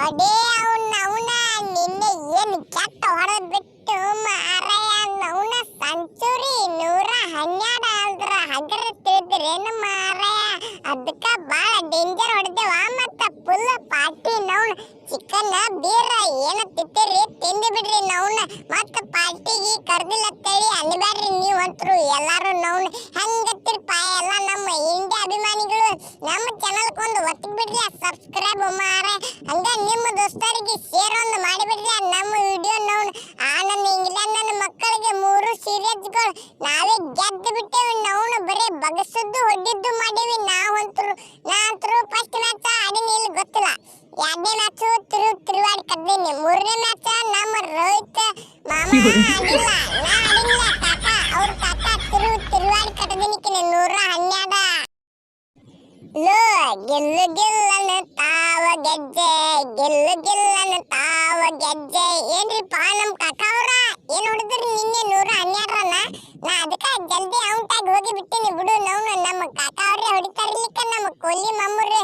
ಅಡೇ ಅವನ ನಿನ್ನೆ ಏನು ಕೆಟ್ಟ ಹೊಡೆದ್ ಬಿಟ್ಟು ಮಾರಾಯ ಅವನ ಸೆಂಚುರಿ 112 ಅಂದ್ರ ಹಗರ ತಿಳಿದ್ರೇನು ಮಾರಾಯ ಅದಕ್ಕ ಬಾಳ ಡೇಂಜರ್ ಹೊಡೆದೇವ ಮತ್ತ ಫುಲ್ ಪಾರ್ಟಿ ನೌನ್ ಚಿಕನ್ ಬೀರ ಏನ ತಿತ್ತಿರಿ ತಿಂದು ಬಿಡ್ರಿ ನೌನ್ ಮತ್ತ ಪಾರ್ಟಿಗೆ ಕರ್ದಿಲ್ಲ ತಳಿ ಅನ್ಬ್ಯಾಡ್ರಿ ನೀವು ಅಂತರು ಎಲ್ಲಾರು ನೌನ್ ಹಂಗತ್ತಿರಪ್ಪ ಎಲ್ಲ ನಮ್ಮ ಇಂಡಿಯಾ ಅಭಿಮಾನಿಗಳು ನಮ್ಮ ಚಾನಲ್ ಕೊಂದು ಒತ್ತಿ ಬಿಡ್ರಿ ಸಬ್ಸ್ಕ್ರೈಬ್ ಮಾರ ಹಂಗ ನಿಮ್ಮ ದೋಸ್ತರಿಗೆ ಶೇರ್ ಒಂದು ಮಾಡಿಬಿಡ್ರಿ ನಮ್ಮ ವಿಡಿಯೋ ನೌನ್ ನನ್ನ ಇಂಗ್ಲೆಂಡ್ ನನ್ನ ಮಕ್ಕಳಿಗೆ 3 ಸೀರೀಸ್ಗಳು ನಾವೇ ಗೆದ್ದು ಬಿಟ್ಟೇವಿ ನೌನ್ ಬರೀ ಬಗಸದ್ದು ಹೊಡ್ಡಿದ್ದು ಮಾಡೀವಿ ನಾವಂತರು ಫಸ್ಟ್ ಮ್ಯಾಚ್ ಆಡಿನಿ ಇಲ್ಲಿ ಗೊತ್ತಿಲ್ಲ 2ನೇ ಮ್ಯಾಚ್ ತಿರುವಾಡಿ ಕದ್ದೀನಿ 3ನೇ ಮ್ಯಾಚ್ ನಮ್ಮ ರೋಹಿತ್ ಮಾಮ ಆಡಿಲ್ಲ ನಾ ಆಡಿಲ್ಲ ಕಾಕ ಅವ್ರ ಕಾಕ ತಿರುವಾಡಿ ಕಟ್ಟದಿನಿ 112 ಲೋ ಗೆಲ್ಲನ ತಾವ ಗೆಜ್ಜೆ ಏನ್ರಿಪ್ಪ ನಮ್ ಕಾಕ ಅವ್ರ ಏನ್ ಹೊಡೆದ್ರಿ ನಿನ್ನೆ 112 ನಾ ಅದಕ್ಕ ಜಲ್ದಿ ಔಟಾಗಿ ಹೋಗಿ ಬಿಟ್ಟಿನಿ ಬಿಡು ನೌನು ನಮ್ಮ ಕಾಕ ಅವ್ರೆ ಹೊಡಿತಾರಿಲಿಕ್ಕ ನಮ್ಮ ಕೊಲ್ಲಿ ಮಮ್ಮೂರಿ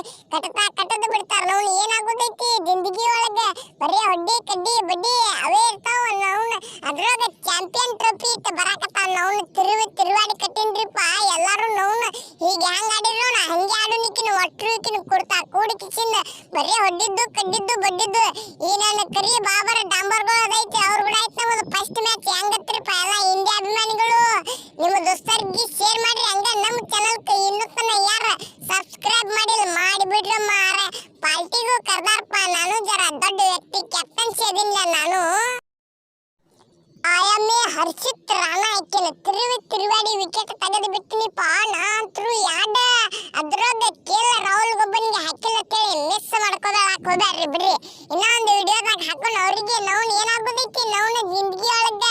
ಕಟ್ಟದ ಬಿಡ್ತಾರ ನೌನು ಏನಾಗೋದೈತಿ ಜಿಂದಗಿ ಒಳಗ ಬರೀ ಹೊಡ್ಡಿ ಕಡ್ಡಿ ಬಡ್ಡಿ ಅವೇ ಇರ್ತಾವ ನೌನು ಅದ್ರೊಳಗ ಚಾಂಪಿಯನ್ ಟ್ರೋಫಿ ಇಟ್ಟ ಬರಾಕತ್ತಾವ ನೌನು ತಿರುವಾಡಿ ಕಟ್ಟಿನ್ರಿಪ್ಪ ಎಲ್ಲಾರು ನೌನು ಹೀಗೆ ಹೆಂಗ್ ಆಡಿದ್ರು ನಾ ಹಂಗೆ ಆಡುನಿಕಿನ ಒಟ್ಟರುಕಿನ ಕೊಡ್ತಾ ಕೂಡಿಕಿಸಿಂದ ಬರೀ ಹೊಡ್ಡಿದ್ದು ಕಡ್ಡಿದ್ದು ಬಡ್ಡಿದ್ದು ಈ ನನ್ನ ಕರಿ ಬಾಬರ ಡಾಂಬರ್ಗಳು ಅದೈತಿ ಅವ್ರ ಕೂಡ ಆಯ್ತು ನಮ್ಮದು ಫಸ್ಟ್ ಮ್ಯಾಚ್ ಹೆಂಗತ್ತಿರಪ್ಪ ಎಲ್ಲ ಇಂಡಿಯಾ ಅಭಿಮಾನಿಗಳು ನಿಮ್ಮ ದೋಸ್ತರಿಗೆ ಶೇರ್ ಮಾಡ್ರಿ ಹಂಗ ನಮ್ಮ ಚಾನಲ್ ಇನ್ನೂ ತನ ಯಾರ ಸಬ್ಸ್ಕ್ರೈಬ್ ಮಾಡಿಲ್ಲ ಮಾಡಿಬಿಡ್ರಿ ಮಾರ ಪಾರ್ಟಿಗೂ ಕರ್ದಾರಪ್ಪ ನಾನು ಜರ ದೊಡ್ಡ ವ್ಯಕ್ತಿ ಕ್ಯಾಪ್ಟನ್ಸಿ ಅದಿಲ್ಲ ನಾನು ಆಯಮ್ಮೆ ಹರ್ಷಿತ್ ರಾಣ ಆಯ್ಕೆನ ತಿರುವಾಡಿ ವಿಕೆಟ್ ತೆಗೆದು ಬಿಟ್ಟಿನಿಪ್ಪ ನಾಂತ್ರು ಯಾಡ ಅದ್ರಾಗ ಕೇಳ ರಾಹುಲ್ ಗೊಬ್ಬನಿಗೆ ಹಾಕಿಲ್ಲ ಅಂತೇಳಿ ಮಿಸ್ ಮಾಡ್ಕೋದಾಕ್ ಹೋಗ್ಯಾರ್ರಿ ಬಿಡ್ರಿ ಇನ್ನೊಂದು ವಿಡಿಯೋದಾಗ ಹಾಕೊಂಡು ಅವ್ರಿಗೆ ನೌನ್ ಏನಾಗೋದೈತಿ ನೌನ ಜಿಂದಗಿ ಒಳಗ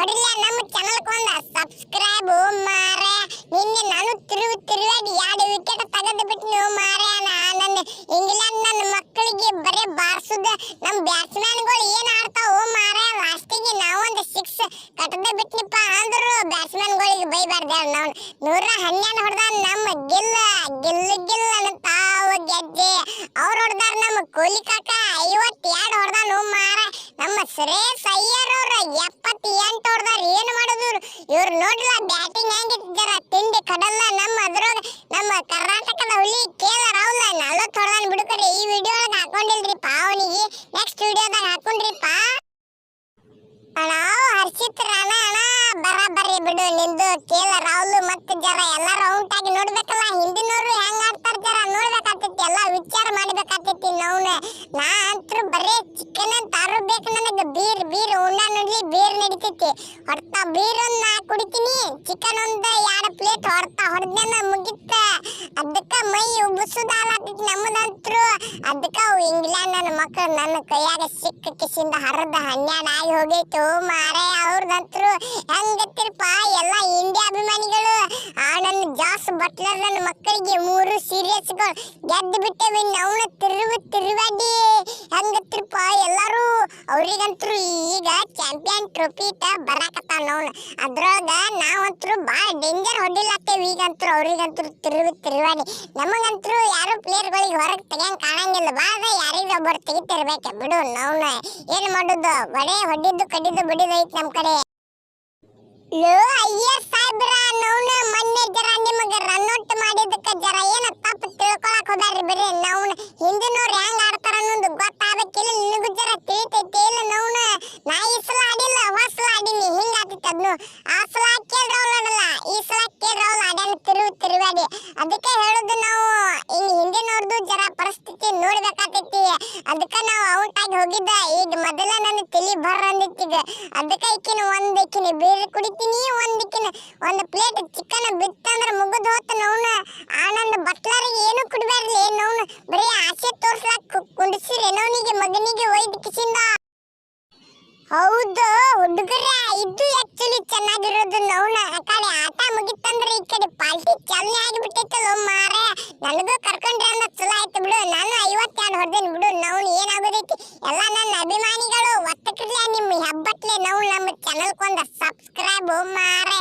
ಹೊಡಿಲ್ಲ ನಮ್ಮ ಚಾನಲ್ ಕೊಂದ ಸಬ್ಸ್ಕ್ರೈಬ್ ಮಾರೆ ನಿನ್ನೆ ನಾನು ತಿರುವಾಡಿ 2 ವಿಕೆಟ್ ತೆಗೆದು ಬಿಟ್ಟಿನಿ ಮಾರೆ ನನ್ನ ಇಂಗ್ಲೆಂಡ್ ನನ್ನ ಮಕ್ಕಳಿಗೆ ಬರೀ ಬಾರ್ಸುದ ನಮ್ಮ ಬ್ಯಾಟ್ಸ್ಮನ್ಗಳು ಏನ್ ಆಡ್ತಾವ ಮಾರೆ ಲಾಸ್ಟಿಗೆ ನಾವೊಂದು 6 ಕಟ್ಟದ ಬಿಟ್ನಿಪ್ಪ ಅಂದ್ರು ಬ್ಯಾಟ್ಸ್ಮನ್ಗಳಿಗೆ ಬೈಬಾರ್ದ ನಾವು 112 ಹೊಡೆದ ನಮ್ಮ ಗಿಲ್ಲ ತಾವ ಗೆಜ್ಜೆ ಅವ್ರು ಹೊಡೆದಾರ ನಮ್ಮ ಕೊಹ್ಲಿ ಕಾಕ 52 ಹೊಡೆದಾನು ಮಾರ ನಮ್ಮ ಶ್ರೇಯಸ್ ಅಯ್ಯರ್ ಅವ್ರ 78 ಹೊಡೆದಾರ ಏನ್ ಮಾಡೋದು ಇವ್ರು ನೋಡ್ಲ ಬ್ಯಾಟಿಂಗ್ ಹೆಂಗಿತ್ತು ಜರ ತಿಂಡಿ ಕಡಲ್ಲ ನಮ್ಮ ಅದ್ರಾಗ ನಮ್ಮ ಕರ್ನಾಟಕದ ಹುಲಿ ಕೇಳ ರಾಹುಲ್ 40 ಹೊಡೆದಾನ ಬಿಡುಕಡೆ ಈ ವಿಡಿಯೋ ಒಳಗೆ ಹಾಕೊಂಡಿಲ್ರಿಪ್ಪ ಅವನಿಗೆ ನೆಕ್ಸ್ಟ್ ವಿಡಿಯೋದಾಗ ಹಾಕೊಂಡ್ರಿಪ್ಪ ನಾವು ಹರ್ಷಿತ್ ರಾಣ ಬರಾಬರಿ ಬಿಡು ನಿಂದು ಕೇಳ ರಾಹುಲ್ ಮತ್ತೆ ಜರ ಎಲ್ಲಾರು ಔಟ್ ಆಗಿ ನೋಡ್ಬೇಕಲ್ಲ ಹಿಂದಿನವರು ಹೆಂಗ್ ಆಡ್ತಾರ ಜರ ನೋಡ್ಬೇಕಾಗ್ತೈತಿ ಎಲ್ಲ ವಿಚಾರ ಮಾಡ್ಬೇಕಾಗ್ತೈತಿ ನೌನ ನಾ ಅಂತೂ ಬರೀ ಚಿಕನ್ ಅಂತ ಬೇಕು ನನಗೆ ಬೀರ್ ಉಣ್ಣ ನೋಡ್ಲಿ ಬೀರ್ ನಡಿತೈತಿ ಹೊಡ್ತಾ ಬೀರ್ ಒಂದ್ ನಾ ಕುಡಿತೀನಿ ಚಿಕನ್ ಒಂದ್ 2 ಪ್ಲೇಟ್ ಹೊಡೆದ್ನ ಮುಗಿತ್ತ ಅದಕ್ಕ ಮೈ ಉಬ್ಬಸುದಾಲತ್ತೈತಿ ನಮ್ಮದಂತ್ರು ಅದಕ್ಕ ಇಂಗ್ಲೆಂಡ್ ನನ್ನ ಮಕ್ಕಳು ನನ್ನ ಕೈಯಾಗ ಸಿಕ್ಕ ಕಿಸಿಂದ ಹರಿದ 12 ಆಗಿ ಹೋಗೈತು ಮಾರೆ ಅವ್ರದಂತ್ರು ಹೆಂಗತ್ತಿರಪ್ಪ ಎಲ್ಲ ಇಂಡಿಯಾ ಅಭಿಮಾನಿಗಳು ನನ್ನ ಜಾಸ್ ಬಟ್ಲರ್ ನನ್ನ ಮಕ್ಕಳಿಗೆ 3 ಸೀರೀಸ್ಗಳು ಗೆದ್ದು ಬಿಟ್ಟೇವಿ ಅವನ ತಿರುವಾಡಿ ಹೆಂಗತ್ತಿರಪ್ಪ ಎಲ್ಲಾರು ಅವ್ರಿಗಂತ್ರು ಈಗ ಚಾಂಪಿಯನ್ ಟ್ರೋಫಿ ಇಟ್ಟ ಬರಾಕತ್ತಾವ ನೋನ್ ಅದ್ರೊಳಗ ನಾವಂತ್ರು ಬಾಳ ಡೇಂಜರ್ ಹೊಡಿಲತ್ತೇವಿ ಈಗಂತ್ರು ಅವ್ರಿಗಂತ್ರು ತಿರುವಾಡಿ ನಮಗಂತ್ರು ಯಾರು ಪ್ಲೇಯರ್ಗಳಿಗೆ ಹೊರಗೆ ತೆಗಿಯಂಗ್ ಕಾಣಂಗಿಲ್ಲ ಬಾಳ ಯಾರಿಗ ಒಬ್ಬರು ತೆಗಿತಿರ್ಬೇಕೆ ಬಿಡು ನೌನ ಏನ್ ಮಾಡುದು ಬಡೇ ಹೊಡಿದ್ದು ಕಡಿದ್ದು ಬಿಡಿದೈತಿ ನಮ್ ಕಡೆ ಲೋ ಅಯ್ಯ ಸಾಹೇಬ್ರ ನೌನ ಮೊನ್ನೆ ಜರ ನಿಮಗ ರನ್ಔಟ್ ಮಾಡಿದಕ್ಕ ಜರ ಏನ ತಪ್ಪು ತಿಳ್ಕೊಳಕ್ ಹೋಗ್ಯಾರ್ರಿ ಬರೀ ನೌನ ಹಿಂದಿನವ್ರು ಹೆಂಗ್ ಆಡ್ತಾರ ಅನ್ನೋದು ಗೊತ್ತಾಗಬೇಕಿಲ್ಲ ನಿನಗೂ ಜರ ತಿಳಿತೈತಿ ಇಲ್ಲ ನೌನ ನಾ ಈ ಸಲ ಆಡಿಲ್ಲ ಹೊಸಲ ಆಡಿನಿ ಹಿಂಗ ಆಗ್ತೈತಿ ಅದನ್ನು ಆ ಸಲ ಕೇಳ್ರವಲ್ಲ ಈ ಸಲ ಕೇಳ್ರವಲ್ಲ ಆಡ್ಯಾನ ತಿರುವಾಡಿ ಅದಕ್ಕೆ ಹೇಳುದು ನಾವು ಹಿಂದಿನವ್ರದ್ದು ಜರ ಪರಿಸ್ಥಿತಿ ನೋಡ್ಬೇಕಾಗ್ತೈತಿ ಅದಕ್ಕ ನಾವು ಔಟ್ ಆಗಿ ಹೋಗಿದ್ದ ಈಗ ಮೊದಲ ನನ್ನ ತಲಿ ಬರ್ ಅಂದಿತ್ತೀಗ ಅದಕ್ಕೆ ಈಕಿನ ಬೇರೆ ಕುಡಿತೀನಿ ಒಂದು ಪ್ಲೇಟ್ ಚಿಕನ್ ಬಿತ್ತಂದ್ರ ಮುಗಿದು ಹೋತ ನೌನ ಆನಂದ್ ಬಟ್ಲರಿಗೆ ಏನು ಕುಡಿಬ್ಯಾರ್ಲಿ ನೌನ ಬರೀ ಆಸೆ ತೋರ್ಸ್ಲಾಕ ಕುಂಡಿಸಿರಿ ನೌನಿಗೆ ಮಗನಿಗೆ ಒಯ್ದು ಕಿಸಿಂದ ಹೌದು ಹುಡುಗರ ಇದು ಆಕ್ಚುಲಿ ಚೆನ್ನಾಗಿರೋದು ನೌನ ಆ ಕಡೆ ಆಟ ಮುಗಿತಂದ್ರೆ ಈ ಕಡೆ ಪಾರ್ಟಿ ಚಾಲನೆ ಆಗಿಬಿಟ್ಟೈತಲ್ಲ ಮಾರೆ ನನಗೂ ಕರ್ಕೊಂಡ್ರೆ ಅನ್ನೋ ಚಲೋ ಆಯ್ತು ಬಿಡು ನಾನು 52 ಹೊಡೆದೇನಿ ಬಿಡು ನೌನ್ ಏನಾಗೋದೈತಿ ಎಲ್ಲ ನನ್ನ ಅಭಿಮಾನಿಗಳು ಒತ್ತಕ್ರಲೆ ನಿಮ್ಮ ಹೆಬ್ಬಟ್ಲೆ ನೌನ್ ನಮ್ಮ ಚಾನಲ್ ಕೊಂದ ಸಬ್ಸ್ಕ್ರೈಬ್ ಮಾರೆ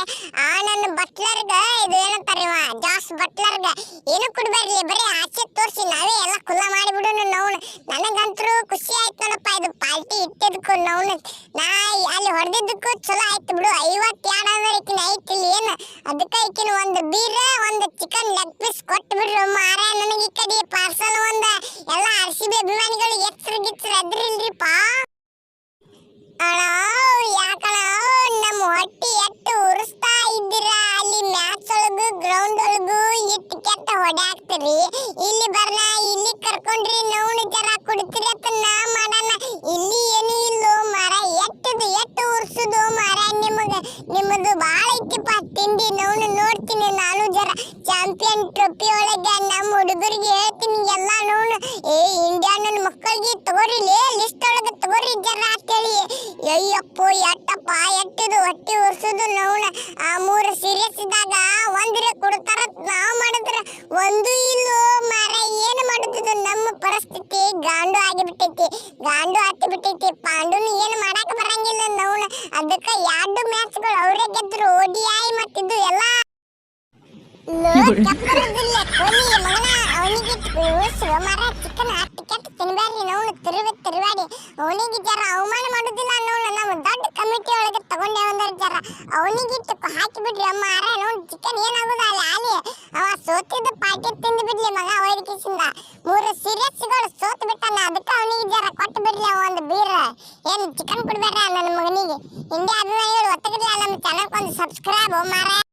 ನನ್ನ ಬಟ್ಲರ್ಗ ಇದು ಏನಂತಾರೆ ಜಾಸ್ ಬಟ್ಲರ್ಗ ಏನು ಕೊಡ್ಬೇಡ್ರಿ ಬರೀ ಆಚೆ ತೋರಿಸಿ ನಾವೇ ಎಲ್ಲ ಕುಲ್ಲ ಮಾಡಿಬಿಡೋಣ ನೌನ್ ನನಗ ನನಗಂತೂ ಖುಷಿ ಆಯ್ತು ನೋಡಪ್ಪ ಇದು ಪಾರ್ಟಿ ಇಟ್ಟಿದ್ದಕ್ಕೂ ನೌನ ನಾ ಅಲ್ಲಿ ಹೊಡೆದಿದ್ದಕ್ಕೂ ಚಲೋ ಆಯ್ತು ಬಿಡು 52 ಅಂದ್ರೆ ಈಕಿನ ಐತಿ ಇಲ್ಲಿ ಏನು ಅದಕ್ಕೆ ಈಕಿನ ಒಂದು ಬೀರ ಒಂದು ಚಿಕನ್ ಲೆಗ್ ಪೀಸ್ ಕೊಟ್ಟು ಬಿಡ್ರು ಮಾರ ನನಗೆ ಈ ಕಡೆ ಪಾರ್ಸಲ್ ಒಂದು ಎಲ್ಲ RCB ಅಭಿಮಾನಿಗಳು ಎಚ್ಚರ ಗಿಚ್ಚರ ಅದ್ರಿಲ್ರಿಪ್ಪ ಅಣ್ಣ ಯಾಕಣ ನಮ್ಮ ಹೊಟ್ಟಿ ಎಟ್ಟು ಉರಿಸ್ತಾ ಇದ್ದೀರಾ ಅಲ್ಲಿ ಮ್ಯಾಚ್ ಒಳಗು ಗ್ರೌಂಡ್ ಒಳಗು ಇಟ್ಟು ಕೆಟ್ಟ ಹೊಡ್ಯಾಕ್ತಿರಿ ಇಲ್ಲಿ ಬರ್ನ ಇಲ್ಲಿ ಕರ್ಕೊಂಡ್ರಿ ನೋವು ಜರ ಕುಡ್ತಿರಿ ಅಂತ ನಾ ಮಾಡೋಣ ಇಲ್ಲಿ ಏನು ಇಲ್ಲೋ ಮರ ಎಟ್ಟು ಉರ್ಸುದು ಮರ ನಿಮ್ಮದು ಭಾಳ ಐತಿಪ್ಪ ತಿಂಡಿ ನೋವು ನೋಡ್ತೀನಿ ನಾನು ಜರ ಚಾಂಪಿಯನ್ ಟ್ರೋಫಿ ಒಳಗೆ ನಮ್ಮ ಹುಡುಗರಿಗೆ ಹೇಳ್ತೀನಿ ಎಲ್ಲ ನೋವು ಇಂಡಿಯಾ ನನ್ನ ಮಕ್ಕಳಿಗೆ ತಗೋರಿ ಲಿಸ್ಟ್ ಒಳಗೆ ತಗೋರಿ ಜರ ಅಂತೇಳಿ ಅಯ್ಯಪ್ಪೋ ಎಟ್ಟಪ್ಪ ಎಟ್ಟಿದು ಹೊಟ್ಟಿ ಉರ್ಸುದು ನೋವು ಆ 3 ಸೀರಿಯಸ್ ಇದ್ದಾಗ ಒಂದ್ರೆ ಕೊಡ್ತಾರ ನಾವು ಮಾಡಿದ್ರೆ ಒಂದು ಇಲ್ಲೋ ಮರ ಏನು ಮಾಡುತ್ತಿದ್ದು ನಮ್ಮ ಪರಿಸ್ಥಿತಿ ಗಾಂಡು ಆಗಿಬಿಟ್ಟೈತಿ ಗಾಂಡು ಹತ್ತಿ ಬಿಟ್ಟೈತಿ ಪಾಂಡುನು ಏನು ಮಾಡಾಕ ಬರಂಗಿಲ್ಲ ನೋವು ಅದಕ್ಕೆ 2 ಮ್ಯಾಚ್ಗಳು ಅವರೇ ಗೆದ್ರು ODI ಮತ್ತಿದ್ದು ಎಲ್ಲ ಕಪ್ಪರದಿಲ್ಲ ಕೊಲಿ ಮಗನ ಅವನಿಗೆ ಮರ ಚಿಕನ್ ಟಿಕೆಟ್ ತಿನ್ಬೇಡ್ರಿ ನೋವು ತಿರುವಾಡಿ ಅವನಿಗೆ ಜರ ಅವಮಾನ ಮಾಡುದಿಲ್ಲ ನೋವು ನಾವು ದೊಡ್ಡ ಕಮಿಟಿ ಒಳಗೆ ತಗೊಂಡೆ ಒಂದರ ಜರ ಅವನಿಗೆ ಹಾಕಿ ಬಿಡ್ರಿ ಅಮ್ಮ ಅರೆ ನೋವು ಚಿಕನ್ ಏನಾಗುದ ಅಲ್ಲಿ ಅವ ಸೋತಿದ್ದು ಪಾರ್ಟಿ ತಿಂದು ಬಿಡ್ಲಿ ಮಗ ವೈದ್ಯಕಿಸಿಂದ 3 ಸೀರಿಯಸ್ಗಳು ಸೋತು ಬಿಟ್ಟಾನ ಅದಕ್ಕೆ ಅವನಿಗೆ ಜರ ಕೊಟ್ಟು ಬಿಡ್ಲಿ ಒಂದು ಬೀರ್ ಏನು ಚಿಕನ್ ಕೊಡ್ಬೇಡ್ರ ನನ್ನ ಮಗನಿಗೆ ಇಂಡಿಯಾ ಅಭಿಮಾನಿಗಳು ಒತ್ತಗಿಲ್ಲ ನಮ್ಮ ಚಾನಲ್ ಒಂದು ಸಬ್ಸ್ಕ್ರೈಬ್ ಮಾರ